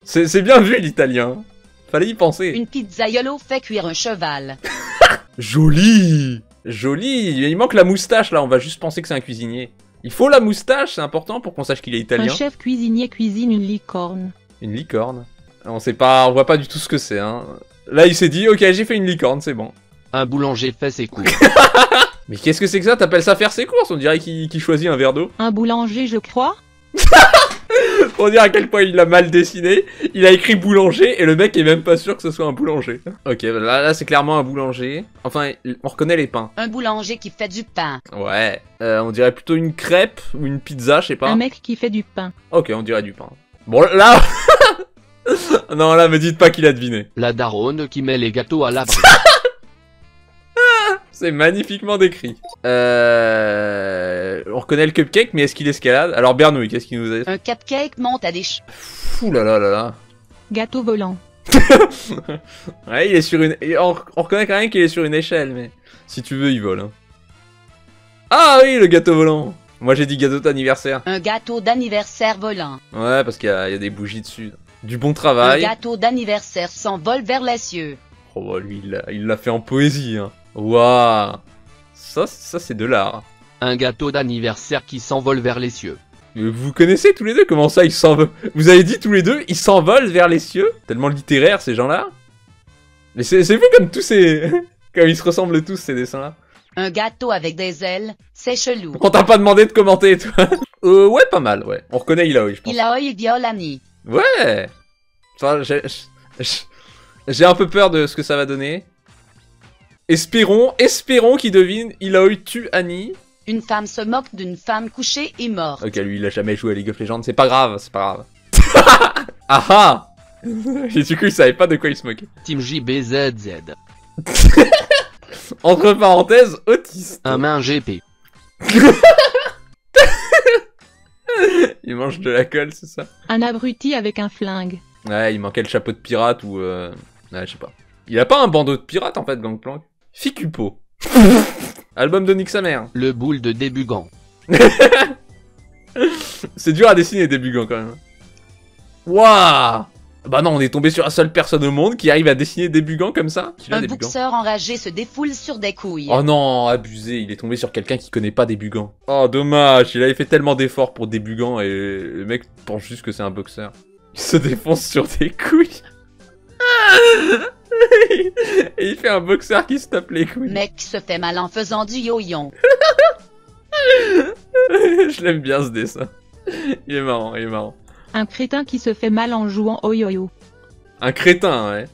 C'est bien vu l'italien. Fallait y penser. Une pizzaiolo fait cuire un cheval. Joli. Joli. Il manque la moustache là, on va juste penser que c'est un cuisinier. Il faut la moustache, c'est important pour qu'on sache qu'il est italien. Un chef cuisinier cuisine une licorne. Une licorne. On sait pas, on voit pas du tout ce que c'est, hein. Là, il s'est dit, ok, j'ai fait une licorne, c'est bon. Un boulanger fait ses courses. Mais qu'est-ce que c'est que ça? T'appelles ça faire ses courses? On dirait qu'il choisit un verre d'eau. Un boulanger, je crois. Pour dire à quel point il l'a mal dessiné, il a écrit boulanger et le mec est même pas sûr que ce soit un boulanger. Ok, là c'est clairement un boulanger. Enfin, on reconnaît les pains. Un boulanger qui fait du pain. Ouais, on dirait plutôt une crêpe ou une pizza, je sais pas. Un mec qui fait du pain. Ok, on dirait du pain. Bon, là... non, là, me dites pas qu'il a deviné. La daronne qui met les gâteaux à l'abri. C'est magnifiquement décrit. On reconnaît le cupcake, mais est-ce qu'il escalade? Alors Bernouille, qu'est-ce qu'il nous a dit? Un cupcake monte à des Fou là là là là. Gâteau volant. Ouais, il est sur une... On reconnaît quand même qu'il est sur une échelle, mais... Si tu veux, il vole. Hein. Ah oui, le gâteau volant. Moi j'ai dit gâteau d'anniversaire. Un gâteau d'anniversaire volant. Ouais, parce qu'il y a des bougies dessus. Du bon Un travail. gâteau d'anniversaire s'envole vers les cieux. Oh bah lui, il l'a fait en poésie. Hein. Waouh. Ça c'est de l'art. Un gâteau d'anniversaire qui s'envole vers les cieux. Vous connaissez tous les deux comment ça ils s'envolent? Vous avez dit tous les deux, ils s'envolent vers les cieux? Tellement littéraires ces gens-là. Mais c'est fou comme tous ces... comme ils se ressemblent tous ces dessins-là. Un gâteau avec des ailes, c'est chelou. On t'a pas demandé de commenter toi. Ouais, pas mal, ouais. On reconnaît Ilaoi, je pense. Ilaoi Violani. Ouais. Enfin, j'ai un peu peur de ce que ça va donner. Espérons qu'il devine Ilaoi tue Annie. Une femme se moque d'une femme couchée et morte. Ok, lui il a jamais joué à League of Legends, c'est pas grave, c'est pas grave. Ah ah. Et du coup il savait pas de quoi il se moquait. Team JBZZ. Entre parenthèses, autiste. Un main GP. Il mange de la colle, c'est ça? Un abruti avec un flingue. Ouais, il manquait le chapeau de pirate ou... Ouais, je sais pas. Il a pas un bandeau de pirate en fait, Gangplank. Fikupo. Album de Nick sa mère. Le boule de Débugant. C'est dur à dessiner Débugant quand même. Waouh. Bah non, on est tombé sur la seule personne au monde qui arrive à dessiner Débugant comme ça. Un boxeur enragé se défoule sur des couilles. Oh non, abusé, il est tombé sur quelqu'un qui connaît pas Débugant. Oh dommage, il avait fait tellement d'efforts pour Débugant et le mec pense juste que c'est un boxeur. Il se défonce sur des couilles. Et il fait un boxeur qui se tape les couilles. Mec se fait mal en faisant du yo-yo. Je l'aime bien ce dessin. Il est marrant, il est marrant. Un crétin qui se fait mal en jouant au yo-yo. Un crétin, ouais.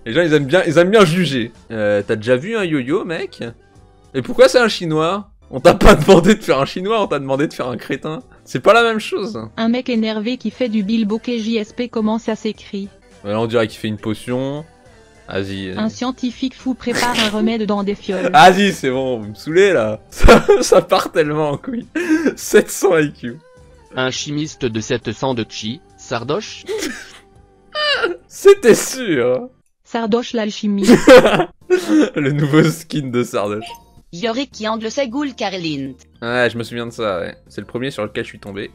Les gens, ils aiment bien juger. T'as déjà vu un yo-yo, mec? Et pourquoi c'est un chinois? On t'a pas demandé de faire un chinois, on t'a demandé de faire un crétin. C'est pas la même chose. Un mec énervé qui fait du bilboquet JSP, comment ça s'écrit? Là, on dirait qu'il fait une potion. Vas-y. Un scientifique fou prépare un remède dans des fioles. Vas-y, c'est bon, vous me saoulez là. Ça part tellement en couille. 700 IQ. Un chimiste de 700 de chi, Sardoche. C'était sûr. Sardoche l'alchimie. Le nouveau skin de Sardoche. Yorick qui angle ses goules Carlint. Ouais, je me souviens de ça, ouais. C'est le premier sur lequel je suis tombé.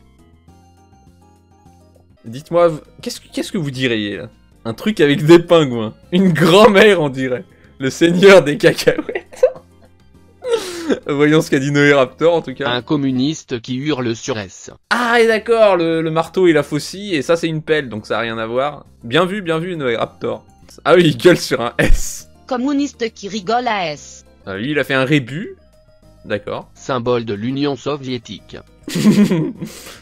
Dites-moi, qu'est-ce que vous diriez là? Un truc avec des pingouins. Une grand-mère, on dirait. Le seigneur des cacahuètes. Voyons ce qu'a dit Noé Raptor, en tout cas. Un communiste qui hurle sur S. Ah, et d'accord, le marteau et la faucille, et ça c'est une pelle, donc ça a rien à voir. Bien vu, Noé Raptor. Ah oui, il gueule sur un S. Communiste qui rigole à S. Ah, lui, il a fait un rébut. D'accord. Symbole de l'Union soviétique.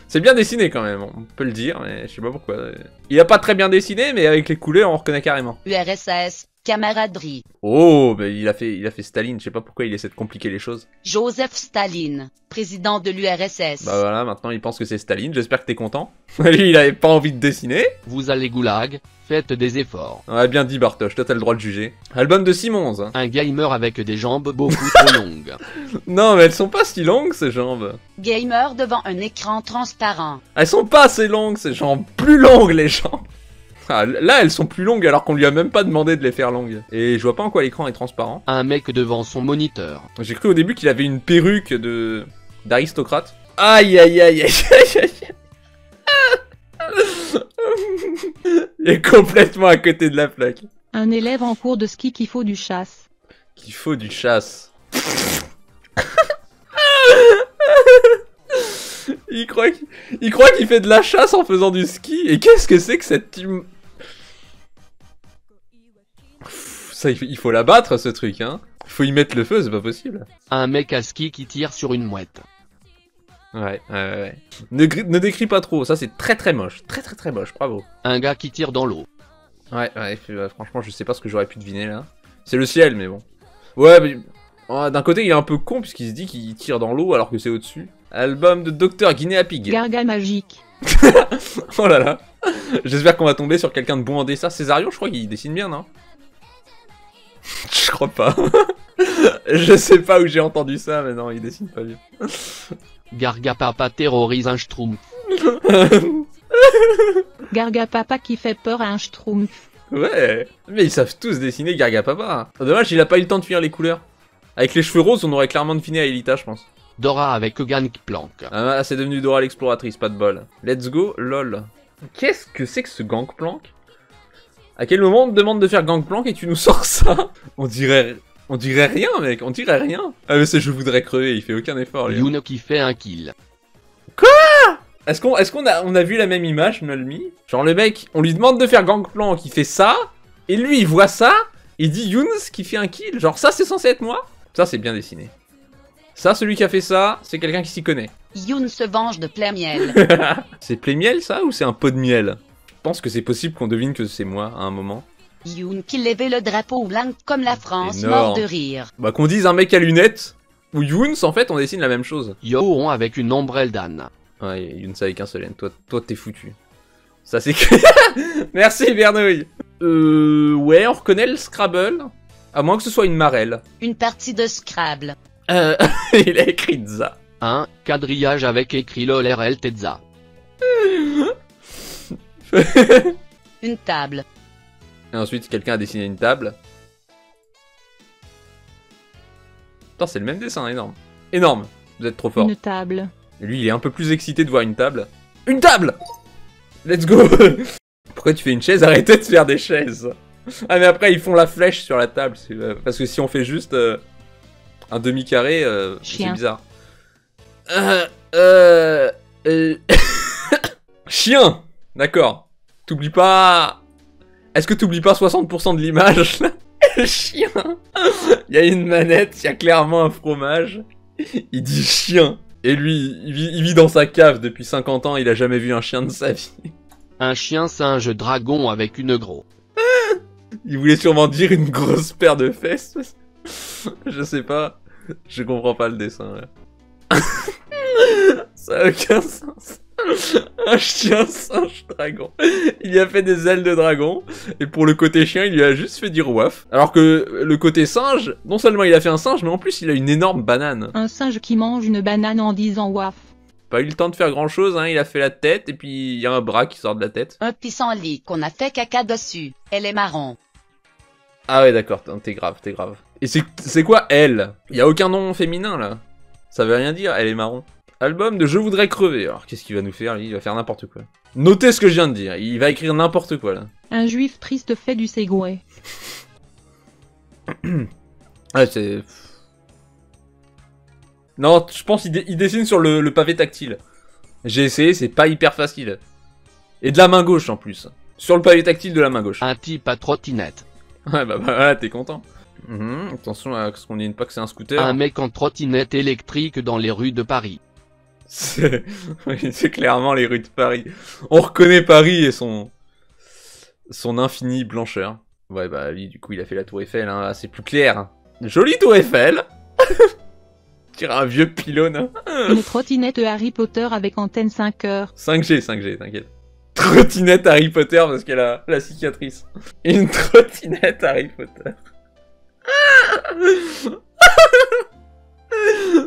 C'est bien dessiné quand même, on peut le dire, mais je sais pas pourquoi. Il a pas très bien dessiné, mais avec les couleurs, on reconnaît carrément. URSS, camaraderie. Oh, bah il a fait Staline, je sais pas pourquoi il essaie de compliquer les choses. Joseph Staline, président de l'URSS. Bah voilà, maintenant il pense que c'est Staline, j'espère que t'es content. Lui, il avait pas envie de dessiner. Vous allez goulag, faites des efforts. On a bien dit Bartosz, toi t'as le droit de juger. Album de Simonz. Un gamer avec des jambes beaucoup trop longues. Non, mais elles sont pas si longues ces jambes. Gamer devant un écran transparent. Elles sont pas assez longues ces jambes, plus longues les jambes. Ah, là, elles sont plus longues alors qu'on lui a même pas demandé de les faire longues. Et je vois pas en quoi l'écran est transparent. Un mec devant son moniteur. J'ai cru au début qu'il avait une perruque d'aristocrate. Aïe aïe aïe aïe aïe aïe. Il est complètement à côté de la plaque. Un élève en cours de ski qui faut du chasse. Qu'il faut du chasse. Il croit qu'il fait de la chasse en faisant du ski. Et qu'est-ce que c'est que cette team... Ça, il faut la battre, ce truc, hein. Il faut y mettre le feu, c'est pas possible. Un mec à ski qui tire sur une mouette. Ouais. Ne décris pas trop, ça c'est très moche. Très moche, bravo. Un gars qui tire dans l'eau. Ouais, franchement, je sais pas ce que j'aurais pu deviner, là. C'est le ciel, mais bon. Ouais, mais... d'un côté, il est un peu con, puisqu'il se dit qu'il tire dans l'eau alors que c'est au-dessus. Album de Dr Guinea Pig. Garga magique. Oh là là. J'espère qu'on va tomber sur quelqu'un de bon en dessin. Césarion, je crois qu'il dessine bien, non? Je crois pas. Je sais pas où j'ai entendu ça, mais non, il dessine pas bien. Garga Papa terrorise un schtroumpf. Garga papa qui fait peur à un schtroumpf. Ouais, mais ils savent tous dessiner Garga Papa. Dommage, il a pas eu le temps de finir les couleurs. Avec les cheveux roses, on aurait clairement deviné à Elita, je pense. Dora avec Gangplank. Ah, c'est devenu Dora l'exploratrice, pas de bol. Let's go, lol. Qu'est-ce que c'est que ce Gangplank? À quel moment on te demande de faire Gangplank et tu nous sors ça? On dirait rien, mec, on dirait rien. Ah mais c'est je voudrais crever, il fait aucun effort, lui. Yoon qui fait un kill. Est-ce qu'on a vu la même image, Nolmi? Genre le mec, on lui demande de faire Gangplank, il fait ça, et lui il voit ça, il dit Yoons qui fait un kill. Genre ça c'est censé être moi? Ça c'est bien dessiné. Ça, celui qui a fait ça, c'est quelqu'un qui s'y connaît. Yoon se venge de plein miel. C'est Playmiel ça ou c'est un pot de miel? Je pense que c'est possible qu'on devine que c'est moi à un moment. Yoon qui levait le drapeau blanc comme la France, Énorme. mort de rire. Bah qu'on dise un mec à lunettes ou Yoons, en fait on dessine la même chose. Yoon avec une ombrelle d'âne. Ouais, Yoons avec un seul N. Toi t'es foutu. Ça c'est que... Merci Bernouille. Ouais, on reconnaît le Scrabble. À moins que ce soit une marelle. Une partie de Scrabble. Il a écrit ça. Un quadrillage avec écrit LOLRL Tetza. Une table. Et ensuite, quelqu'un a dessiné une table. Putain, c'est le même dessin, énorme. Énorme, vous êtes trop fort. Une table. Et lui, il est un peu plus excité de voir une table. Une table! Let's go! Pourquoi tu fais une chaise? Arrêtez de faire des chaises. Ah, mais après, ils font la flèche sur la table. Parce que si on fait juste un demi-carré, c'est bizarre. Chien! D'accord. T'oublies pas... Est-ce que t'oublies pas 60% de l'image? Chien! Il y a une manette, il y a clairement un fromage. Il dit chien. Et lui, il vit dans sa cave depuis 50 ans, il a jamais vu un chien de sa vie. Un chien singe dragon avec une grosse. Il voulait sûrement dire une grosse paire de fesses. Je sais pas. Je comprends pas le dessin, là. Ça a aucun sens. Un chien singe dragon. Il y a fait des ailes de dragon. Et pour le côté chien, il lui a juste fait dire waf. Alors que le côté singe, non seulement il a fait un singe, mais en plus il a une énorme banane. Un singe qui mange une banane en disant waf. Pas eu le temps de faire grand chose, hein. Il a fait la tête et puis il y a un bras qui sort de la tête. Un pissenlit qu'on a fait caca dessus. Elle est marron. Ah ouais, d'accord, t'es grave. Et c'est quoi elle? Il y a aucun nom féminin là. Ça veut rien dire, elle est marron. Album de Je voudrais crever. Alors qu'est-ce qu'il va nous faire lui? Il va faire n'importe quoi. Notez ce que je viens de dire, il va écrire n'importe quoi là. Un juif triste fait du Segway. Ouais, c'est... Non, je pense qu'il dessine sur le pavé tactile. J'ai essayé, c'est pas hyper facile. Et de la main gauche en plus. Sur le pavé tactile de la main gauche. Un type à trottinette. Ouais, bah voilà, t'es content. Attention à ce qu'on dise pas que c'est un scooter. Un mec en trottinette électrique dans les rues de Paris. Oui, c'est clairement les rues de Paris. On reconnaît Paris et son infinie blancheur. Ouais, bah lui, du coup, il a fait la tour Eiffel, hein. C'est plus clair. Jolie tour Eiffel. Tire un vieux pylône. Hein. Une trottinette Harry Potter avec antenne 5 heures. 5G, t'inquiète. Trottinette Harry Potter parce qu'elle a la cicatrice. Une trottinette Harry Potter.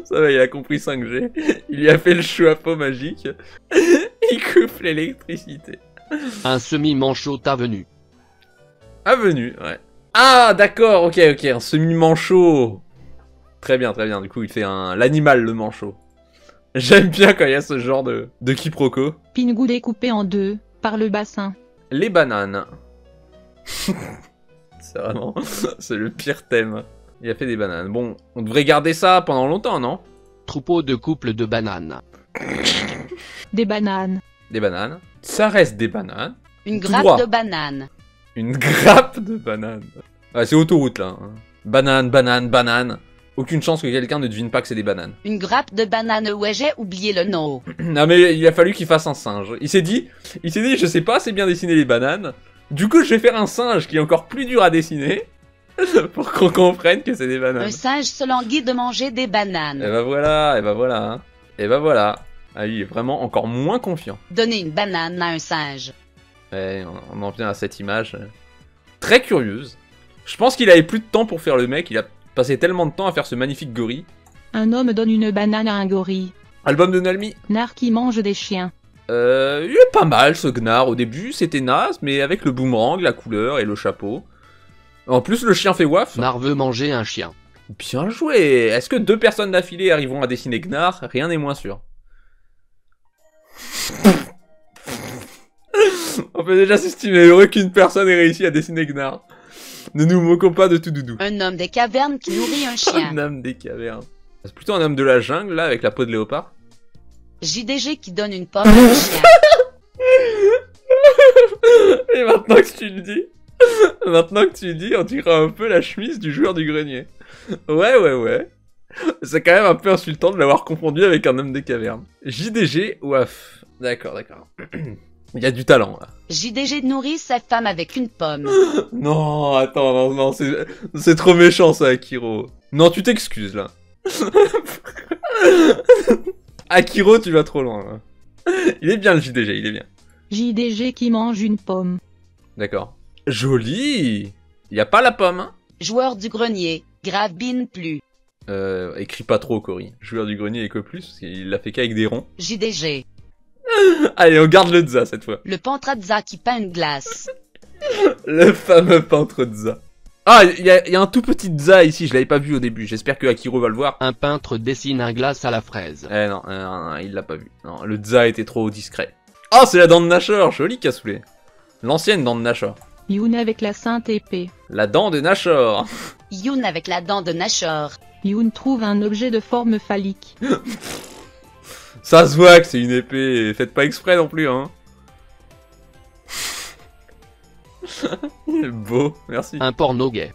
Ça va, il a compris 5G. Il lui a fait le chapeau magique. Il coupe l'électricité. Un semi-manchot avenu. Avenue, ouais. Ah, d'accord, ok, un semi-manchot. Très bien, du coup, il fait l'animal, le manchot. J'aime bien quand il y a ce genre de quiproquo. Pingu découpé en deux. par le bassin. Les bananes. C'est vraiment... c'est le pire thème. Il a fait des bananes. Bon, on devrait garder ça pendant longtemps, non? Troupeau de couples de bananes. Des bananes. Des bananes. Ça reste des bananes. Une Tout grappe droit. de bananes. Une grappe de bananes. Ouais, c'est autoroute, là. Banane, banane, banane. Aucune chance que quelqu'un ne devine pas que c'est des bananes. Une grappe de bananes. Ouais, j'ai oublié le nom. Non mais il a fallu qu'il fasse un singe. Il s'est dit, je sais pas assez bien dessiner les bananes. Du coup, je vais faire un singe qui est encore plus dur à dessiner. Pour qu'on comprenne que c'est des bananes. Un singe se languit de manger des Et bananes. bah voilà, et bah voilà. Hein. Et bah voilà. Ah, il est vraiment encore moins confiant. Donner une banane à un singe. Ouais, on en vient à cette image. Très curieuse. Je pense qu'il avait plus de temps pour faire le mec. Il a passé tellement de temps à faire ce magnifique gorille. Un homme donne une banane à un gorille. Album de Nalmi. Nar qui mange des chiens. Il est pas mal ce gnard. Au début, c'était naze, mais avec le boomerang, la couleur et le chapeau. En plus, le chien fait waf. Nar veut manger un chien. Bien joué. Est-ce que 2 personnes d'affilée arriveront à dessiner Gnar? Rien n'est moins sûr. On peut déjà s'estimer heureux qu'une personne ait réussi à dessiner Gnar. Ne nous moquons pas de tout doudou. Un homme des cavernes qui nourrit un chien. Un homme des cavernes. C'est plutôt un homme de la jungle, là, avec la peau de léopard. JDG qui donne une pomme à un chien. Et maintenant que tu le dis... Maintenant que tu le dis, on dirait un peu la chemise du joueur du grenier. Ouais. C'est quand même un peu insultant de l'avoir confondu avec un homme des cavernes. JDG, waf. D'accord. Il y a du talent, là. JDG nourrit sa femme avec une pomme. Non, attends, non, c'est trop méchant, ça, Akiro. Non, tu t'excuses, là. Akiro, tu vas trop loin, là. Il est bien, le JDG, il est bien. JDG qui mange une pomme. D'accord. Joli. Y a pas la pomme, hein. Joueur du grenier. Gravine plus. Écris pas trop, Cory. Joueur du grenier et que plus, parce qu'il l'a fait qu'avec des ronds. JDG. Allez, on garde le Za, cette fois. Le Pantrazza qui peint une glace. Le fameux peintre Za. Ah, il y a un tout petit Za ici, je l'avais pas vu au début. J'espère que Akiro va le voir. Un peintre dessine un glace à la fraise. Eh non, il l'a pas vu. Non, le Za était trop discret. Oh, c'est la dent de Nashor, joli cassoulet. L'ancienne dent de Nashor. Youn avec la sainte épée. La dent de Nashor. Youn avec la dent de Nashor. Youn trouve un objet de forme phallique. Ça se voit que c'est une épée, faites pas exprès non plus, hein. Il est beau, merci. Un porno gay.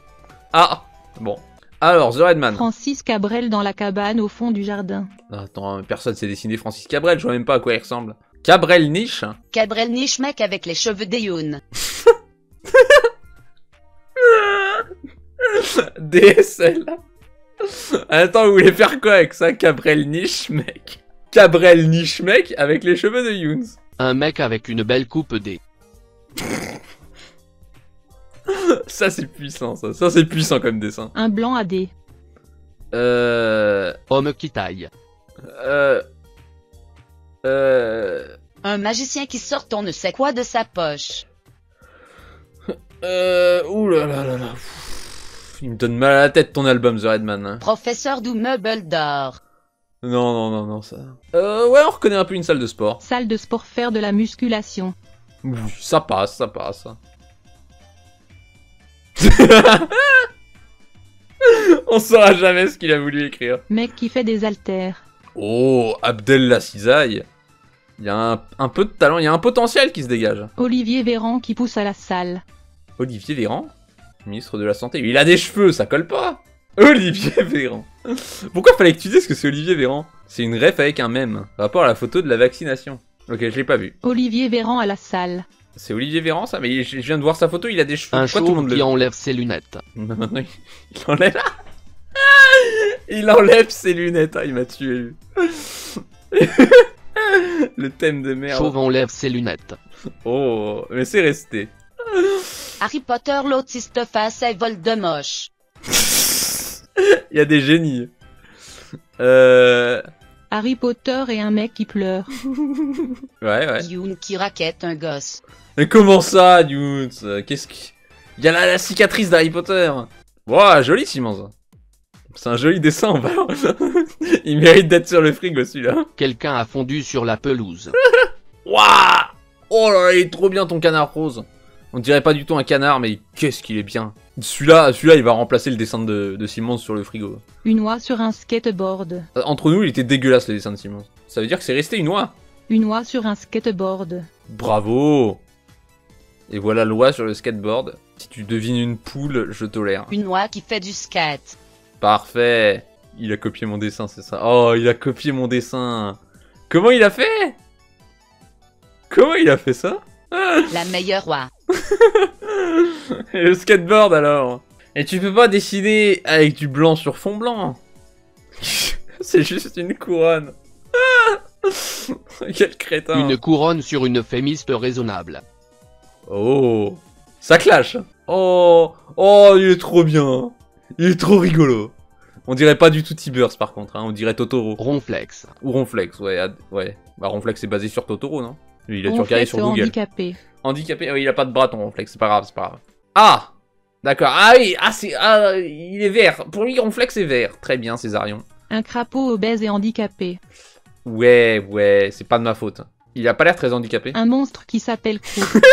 Ah, bon. Alors, The Redman. Francis Cabrel dans la cabane au fond du jardin. Attends, personne s'est dessiné Francis Cabrel, je vois même pas à quoi il ressemble. Cabrel Niche. Cabrel niche mec avec les cheveux de Youn. DSL. Attends, vous voulez faire quoi avec ça, Cabrel Niche, mec? Cabrel Niche, mec, avec les cheveux de Younes. Un mec avec une belle coupe D. Ça, c'est puissant, ça. Ça, c'est puissant comme dessin. Un blanc à dés. Homme qui taille. Un magicien qui sort on ne sait quoi de sa poche. Ouh là là là là. Il me donne mal à la tête ton album, The Redman. Hein. Professeur du meuble d'or. Non, ça. Ouais, on reconnaît un peu une salle de sport. Salle de sport faire de la musculation. Oui, ça passe. On saura jamais ce qu'il a voulu écrire. Mec qui fait des haltères. Oh, Abdel Lassizaï. Il y a un peu de talent, il y a un potentiel qui se dégage. Olivier Véran qui pousse à la salle. Olivier Véran, ministre de la Santé. Il a des cheveux, ça colle pas. Olivier Véran. Pourquoi fallait que tu dises que c'est Olivier Véran? C'est une ref avec un mème, par rapport à la photo de la vaccination. Ok, je l'ai pas vu. Olivier Véran à la salle. C'est Olivier Véran ça? Mais je viens de voir sa photo, il a des cheveux. Un Pourquoi tout le chauve monde qui le... enlève ses lunettes. Maintenant, il enlève... il enlève ses lunettes, ah, il m'a tué lui. Le thème de merde. Chauve enlève ses lunettes. Oh, mais c'est resté. Harry Potter l'autiste face et vol de moche. Il y a des génies. Harry Potter et un mec qui pleure. Ouais. Youn qui raquette un gosse. Mais comment ça, Younes? Qu'est-ce qui... Il y a la cicatrice d'Harry Potter. Wow, joli Simon. C'est un joli dessin, on va... Il mérite d'être sur le frigo celui-là. Quelqu'un a fondu sur la pelouse. Waouh. Oh là là, il est trop bien ton canard rose. On dirait pas du tout un canard, mais qu'est-ce qu'il est bien. Celui-là, il va remplacer le dessin de Simons sur le frigo. Une oie sur un skateboard. Entre nous, il était dégueulasse le dessin de Simons. Ça veut dire que c'est resté une oie. Une oie sur un skateboard. Bravo. Et voilà l'oie sur le skateboard. Si tu devines une poule, je tolère. Une oie qui fait du skate. Parfait. Il a copié mon dessin, c'est ça. Oh, il a copié mon dessin. Comment il a fait? Comment il a fait ça? La meilleure oie. Et le skateboard alors? Et tu peux pas dessiner avec du blanc sur fond blanc. C'est juste une couronne. Quel crétin. Une couronne sur une fémiste raisonnable. Oh, ça clash. Oh, oh, il est trop bien. Il est trop rigolo. On dirait pas du tout T-Burst par contre, hein. On dirait Totoro. Ronflex. Ou Ronflex, ouais, ouais. Bah Ronflex c'est basé sur Totoro, non? Lui, il a dû Ronflex regarder sur Google. handicapé. Handicapé, oui, il a pas de bras ton Ronflex, c'est pas grave, c'est pas grave. Ah, d'accord, ah oui, il est vert. Pour lui, Ronflex est vert. Très bien, Césarion. Un crapaud obèse et handicapé. Ouais, ouais, c'est pas de ma faute. Il a pas l'air très handicapé. Un monstre qui s'appelle Crook.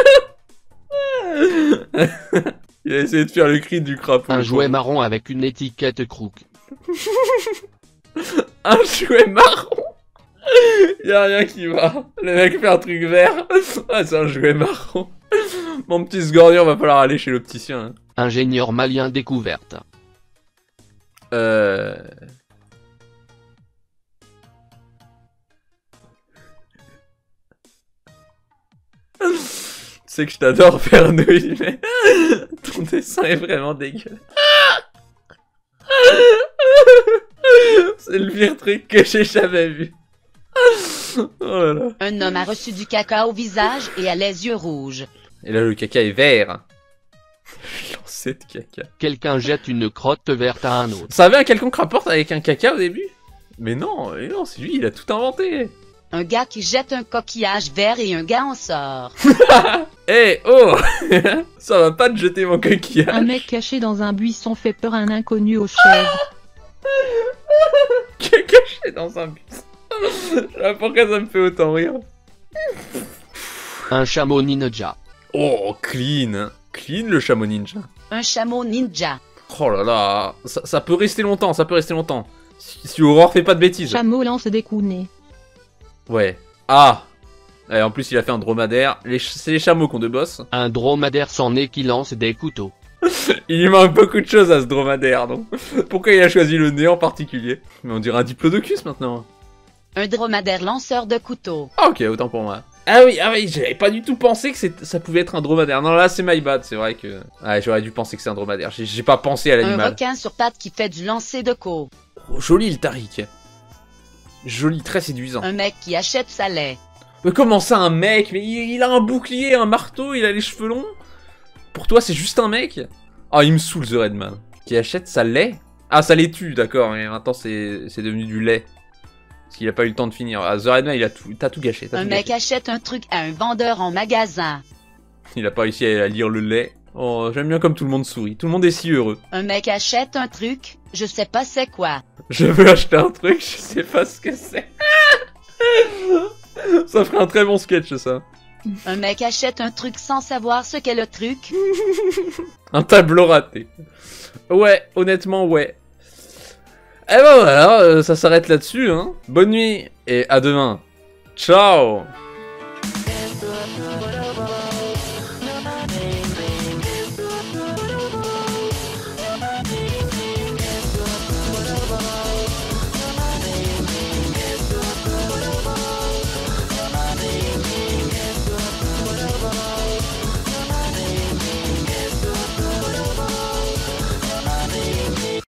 Il a essayé de faire le cri du crapaud. Un jouet marron avec une étiquette Crook. Un jouet marron. Y'a rien qui va. Le mec fait un truc vert. Ah, c'est un jouet marron. Mon petit Sgordion va falloir aller chez l'opticien. Hein. Ingénieur malien découverte. Tu sais que je t'adore, Pernouille, mais ton dessin est vraiment dégueu. C'est le pire truc que j'ai jamais vu. Oh là là. Un homme a reçu du caca au visage et a les yeux rouges. Et là, le caca est vert. Lancé de caca. Quelqu'un jette une crotte verte à un autre. Ça avait un quelconque rapport avec un caca au début? Mais non, c'est lui, il a tout inventé. Un gars qui jette un coquillage vert et un gars en sort. Eh, oh. Ça va pas te jeter mon coquillage. Un mec caché dans un buisson fait peur à un inconnu aux chèvres. Qui est caché dans un bus. Je sais pas pourquoi ça me fait autant rire. Un chameau ninja. Oh, clean. Clean le chameau ninja. Un chameau ninja. Oh là là. Ça peut rester longtemps, ça peut rester longtemps. Si Aurore fait pas de bêtises. Chameau lance des coups nez. Ouais. Ah. Et en plus, il a fait un dromadaire. C'est les chameaux qui ont deux bosses. Un dromadaire sans nez qui lance des couteaux. Il lui manque beaucoup de choses à ce dromadaire, non? Pourquoi il a choisi le nez en particulier? Mais on dirait un diplodocus maintenant. Un dromadaire lanceur de couteaux. Ah ok, autant pour moi. Ah oui, j'avais pas du tout pensé que ça pouvait être un dromadaire. Non, là c'est my bad, c'est vrai que... Ouais, j'aurais dû penser que c'est un dromadaire. J'ai pas pensé à Un l'animal. requin sur pattes qui fait du lancer de queue. Oh, joli le Tariq. Joli, très séduisant. Un mec qui achète sa lait. Mais comment ça un mec? Mais il a un bouclier, un marteau, il a les cheveux longs. Pour toi c'est juste un mec? Ah, il me saoule The Redman. Qui achète sa lait? Ah, ça laitue, d'accord, mais maintenant c'est devenu du lait. Parce qu'il a pas eu le temps de finir. Ah, The Redman, t'as tout gâché. Un mec achète un truc à un vendeur en magasin. Il a pas réussi à lire le lait. Oh, j'aime bien comme tout le monde sourit. Tout le monde est si heureux. Un mec achète un truc, je sais pas c'est quoi. Je veux acheter un truc, je sais pas ce que c'est. Ça ferait un très bon sketch, ça. Un mec achète un truc sans savoir ce qu'est le truc. Un tableau raté. Ouais, honnêtement, ouais. Eh ben voilà, ça s'arrête là-dessus, hein. Bonne nuit et à demain. Ciao.